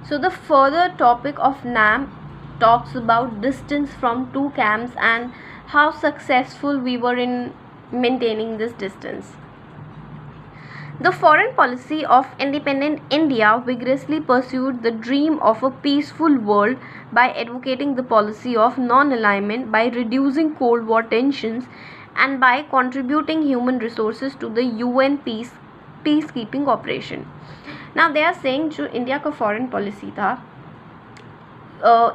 So the further topic of NAM talks about distance from two camps and how successful we were in maintaining this distance. The foreign policy of independent India vigorously pursued the dream of a peaceful world by advocating the policy of non-alignment, by reducing Cold War tensions, and by contributing human resources to the UN peacekeeping operation. Now they are saying जो India का foreign policy था,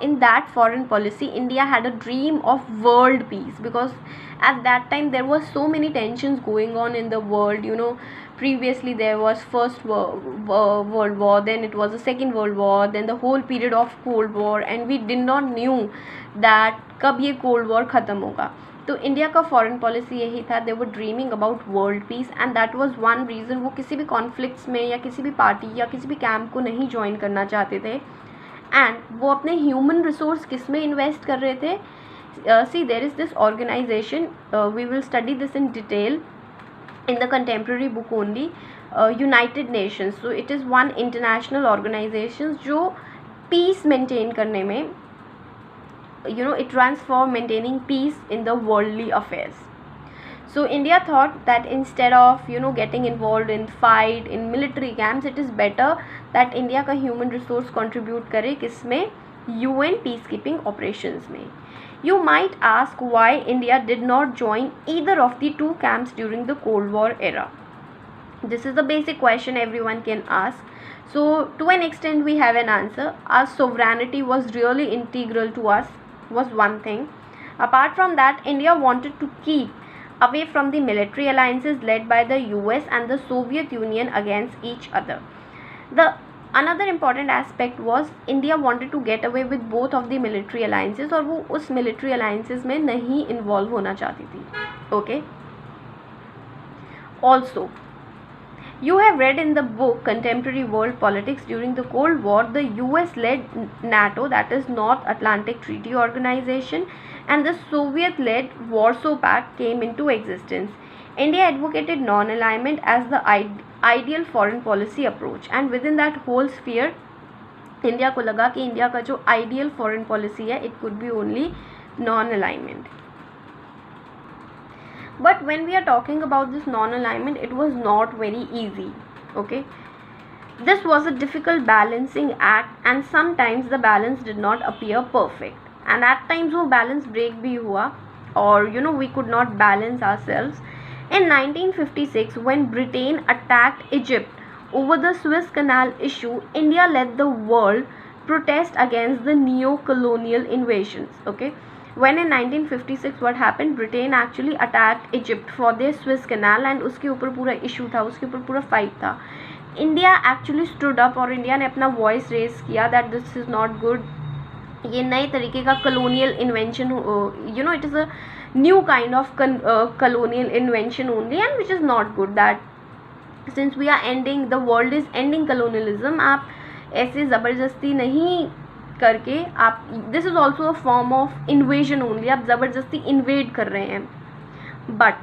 in that foreign policy India had a dream of world peace, because at that time there were so many tensions going on in the world. Previously there was first world war, then it was the second world war, then the whole period of Cold War, and we did not knew that कब ये Cold War ख़त्म होगा. तो India का foreign policy यही था, they were dreaming about world peace, and that was one reason वो किसी भी कॉन्फ्लिक्ट्स में या किसी भी पार्टी या किसी भी कैंप को नहीं ज्वाइन करना चाहते थे. एंड वो अपने ह्यूमन रिसोर्स किस में इन्वेस्ट कर रहे थे. See there is this organisation, we will study this in detail in the contemporary book only, United Nations. So it is one international organization जो peace maintain करने में, it runs for maintaining peace in the worldly affairs. So India thought that instead of getting involved in fight in military camps, it is better that India का human resource contribute करे किसमें, UN peacekeeping operations में. You might ask why India did not join either of the two camps during the Cold War era. This is the basic question everyone can ask. So to an extent we have an answer. Our sovereignty was really integral to us, was one thing. Apart from that, India wanted to keep away from the military alliances led by the US and the Soviet Union against each other. Another important aspect was India wanted to get away with both of the military alliances, और वो उस military alliances में नहीं involve होना चाहती थी. Okay. Also, you have read in the book Contemporary World Politics. During the Cold War, the US led NATO, that is North Atlantic Treaty Organization, and the Soviet led Warsaw Pact came into existence. India advocated non-alignment as the ideal foreign policy approach, and within that whole sphere India को लगा कि India का जो ideal foreign policy है, it could be only non-alignment. But when we are talking about this non-alignment, it was not very easy. Okay, this was a difficult balancing act, and sometimes the balance did not appear perfect, and at times वो balance break भी हुआ, or we could not balance ourselves. In 1956, when Britain attacked Egypt over the Suez Canal issue, India led the world protest against the neo-colonial invasions. Okay, when in 1956 what happened, Britain actually attacked Egypt for their Suez Canal, and उसके ऊपर पूरा issue था, उसके ऊपर पूरा fight था. India actually stood up, और India ने अपना voice raise किया that this is not good. ये नए तरीके का colonial invention, it is a new kind of colonial invention only, and which is not good. That since we are ending, the world is ending colonialism, आप ऐसे ज़बरदस्ती नहीं करके आप, this is also a form of invasion only, आप ज़बरदस्ती invade कर रहे हैं. But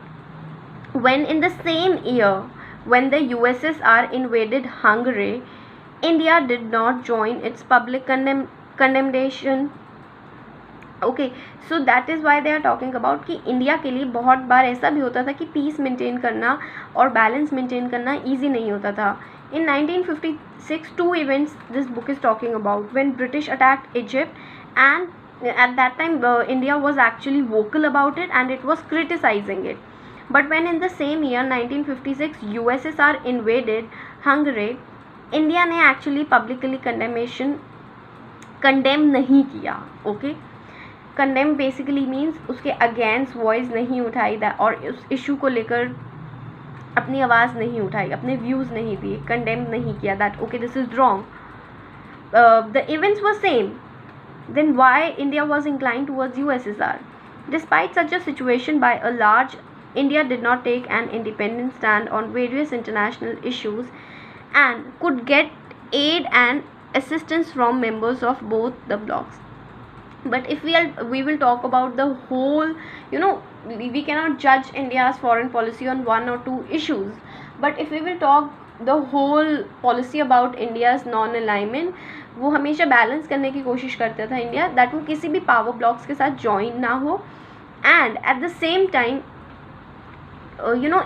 when in the same year, when the USSR invaded Hungary, India did not join its public condemnation. Okay, so that is why they are talking about कि India के लिए बहुत बार ऐसा भी होता था कि पीस मेंटेन करना और बैलेंस मेंटेन करना ईजी नहीं होता था. इन 1956, two events this book is talking about. When British attacked Egypt, and at that time India was actually vocal about it and it was criticizing it. But when in the same year 1956 USSR invaded Hungary, India ने actually publicly condemn नहीं किया. Okay, condemn basically means उसके against voice नहीं उठाई और उस issue को लेकर अपनी आवाज़ नहीं उठाई, अपने व्यूज़ नहीं दिए, कंडेम नहीं किया that okay this is wrong. The events were same. Then why India was inclined towards USSR? Despite such a situation by a large, India did not take an independent stand on various international issues and could get aid and assistance from members of both the blocs. But if we will talk about the whole, we cannot judge India's foreign policy on one or two issues. But if we will talk the whole policy about India's non-alignment, वो हमेशा balance करने की कोशिश करता था India, that वो किसी भी पावर ब्लॉक्स के साथ ज्वाइन ना हो, and at the same time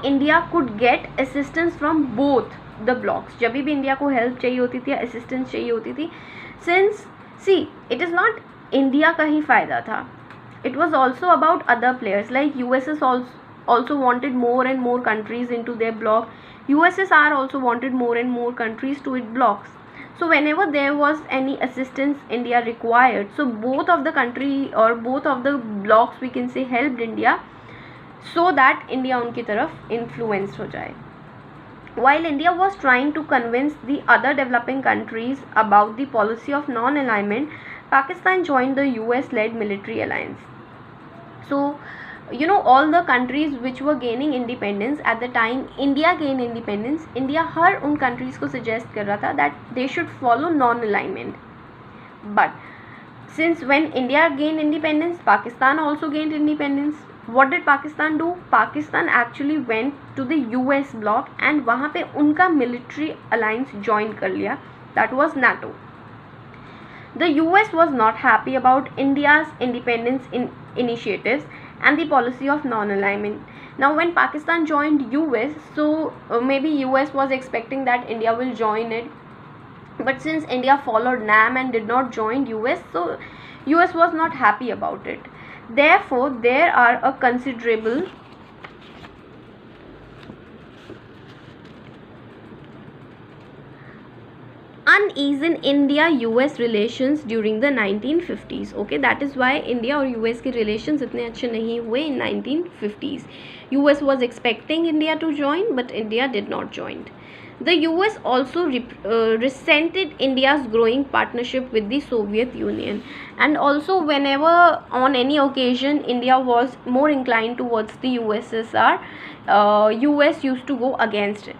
India could get assistance from both the blocks. जब भी इंडिया को हेल्प चाहिए होती थी, असिस्टेंस चाहिए होती थी, since see it is not India का ही फ़ायदा था, it was also about other players, like USS also wanted more and more countries into their bloc. USSR also wanted more and more countries to its blocks. So whenever there was any assistance India required, so both of the country or both of the blocks we can say helped India, so that India उनकी तरफ influenced हो जाए. While India was trying to convince the other developing countries about the policy of non-alignment, Pakistan joined the US-led military alliance. So all the countries which were gaining independence at the time India gained independence, India हर उन countries को suggest कर रहा था that they should follow non-alignment. But since when India gained independence, Pakistan also gained independence. What did Pakistan do? Pakistan actually went to the US bloc and वहाँ पे उनका military alliance join कर लिया, that was NATO. The US was not happy about India's independence initiatives and the policy of non-alignment. Now when Pakistan joined US, so maybe US was expecting that India will join it, but since India followed NAM and did not join US, so US was not happy about it. Therefore there are a considerable unease in India-US relations during the 1950s. Okay, that is why India और US के relations इतने अच्छे नहीं हुए in 1950s. US was expecting India to join, but India did not join. The US also resented India's growing partnership with the Soviet Union, and also whenever on any occasion India was more inclined towards the USSR, US used to go against it.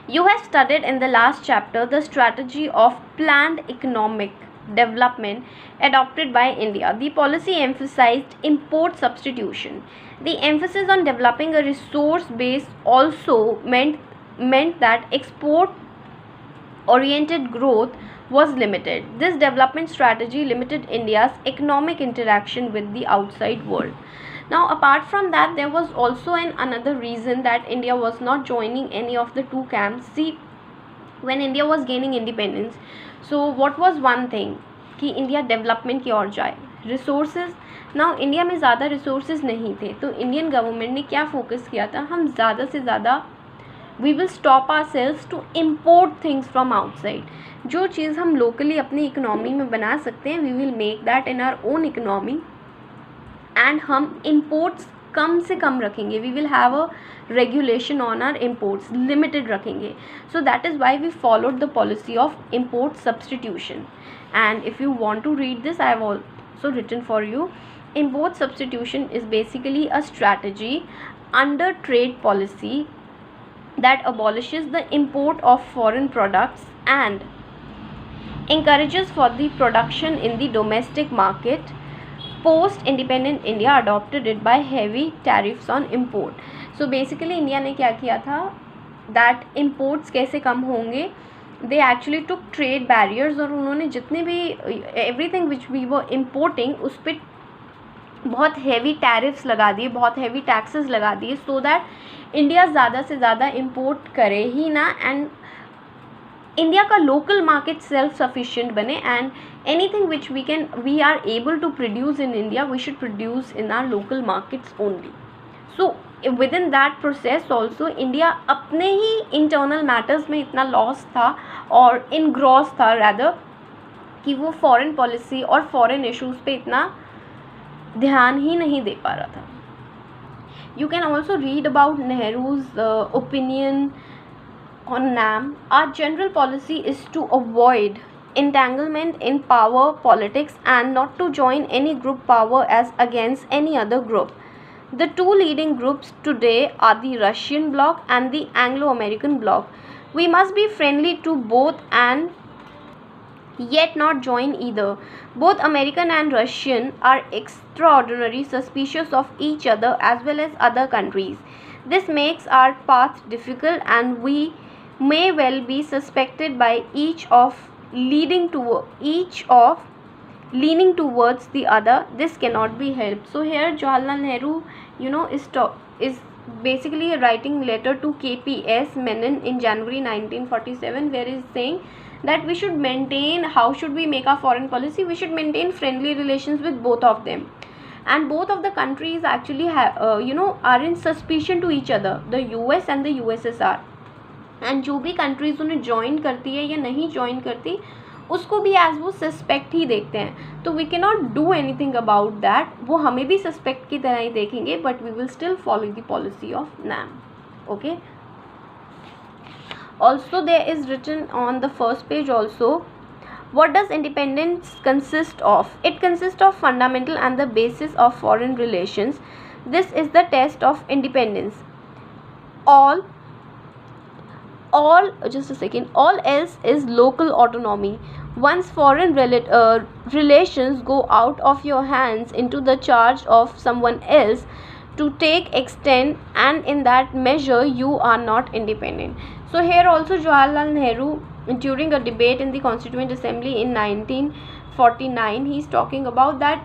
You have studied in the last chapter the strategy of planned economic development adopted by India. The policy emphasized import substitution. The emphasis on developing a resource base also meant that export oriented growth was limited. This development strategy limited India's economic interaction with the outside world. Now apart from that, there was also another reason that India was not joining any of the two camps. See, when India was gaining independence, so what was one thing कि India development की ओर जाए, resources. Now India में ज़्यादा resources नहीं थे, तो Indian government ने क्या फोकस किया था, हम ज़्यादा से ज़्यादा we will stop ourselves to import things from outside. जो चीज़ हम लोकली अपनी इकोनॉमी में बना सकते हैं, we will make that in our own economy, and हम इम्पोर्ट्स कम से कम रखेंगे. We will have a regulation on our imports, limited रखेंगे. So that is why we followed the policy of import substitution. And if you want to read this, I have also written for you. Import substitution is basically a strategy under trade policy that abolishes the import of foreign products and encourages for the production in the domestic market. Post-independent India adopted it by heavy tariffs on import. So basically India ने क्या किया था, that imports कैसे कम होंगे, they actually took trade barriers, और उन्होंने जितने भी everything which we were importing उस पर बहुत हैवी टैरिफ्स लगा दिए, बहुत हैवी टैक्सेस लगा दिए, सो दैट इंडिया ज़्यादा से ज़्यादा इंपोर्ट करे ही ना, एंड इंडिया का लोकल मार्केट सेल्फ सफिशिएंट बने, and anything which we are able to produce in India, we should produce in our local markets only. So within that process also India अपने ही internal matters में इतना loss था और engross था rather, कि वो फॉरेन पॉलिसी और फॉरेन इशूज़ पे इतना ध्यान ही नहीं दे पा रहा था. You can also read about Nehru's opinion on NAM. Our general policy is to avoid entanglement in power politics and not to join any group power as against any other group. The two leading groups today are the Russian bloc and the Anglo-American bloc. We must be friendly to both and yet not join either. Both American and Russian are extraordinarily suspicious of each other as well as other countries. This makes our path difficult and we may well be suspected by each of leading to each of leaning towards the other, this cannot be helped. So here Jawaharlal Nehru, is basically writing letter to KPS Menon in January 1947, where he is saying that we should maintain, how should we make our foreign policy? We should maintain friendly relations with both of them, and both of the countries actually are in suspicion to each other, the US and the USSR. And जो भी countries उन्हें join करती है या नहीं join करती, उसको भी एज वो सस्पेक्ट ही देखते हैं. तो we can not do anything about that. वो हमें भी सस्पेक्ट की तरह ही देखेंगे, but we will still follow the policy of NAM. Okay. Also there is written on the first page also, what does independence consist of? It consists of fundamental and the basis of foreign relations. This is the test of independence. All else is local autonomy. Once foreign relations go out of your hands into the charge of someone else to take extent, and in that measure you are not independent. So here also Jawaharlal Nehru, during a debate in the Constituent Assembly in 1949, he is talking about that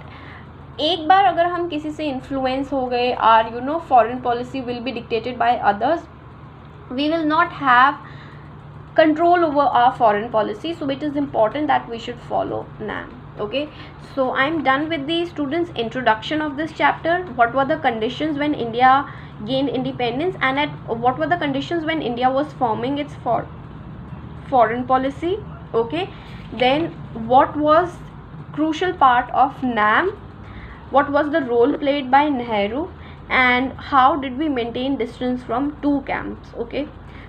एक बार अगर हम किसी से influence हो गए, our foreign policy will be dictated by others, we will not have control over our foreign policy. So it is important that we should follow NAM. Okay, so I'm done with the students introduction of this chapter. What were the conditions when India gained independence, and what were the conditions when India was forming its foreign policy? Okay, then what was crucial part of NAM, what was the role played by Nehru, and how did we maintain distance from two camps. Okay,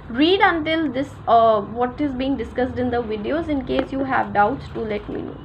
read until this what is being discussed in the videos. In case you have doubts, to let me know.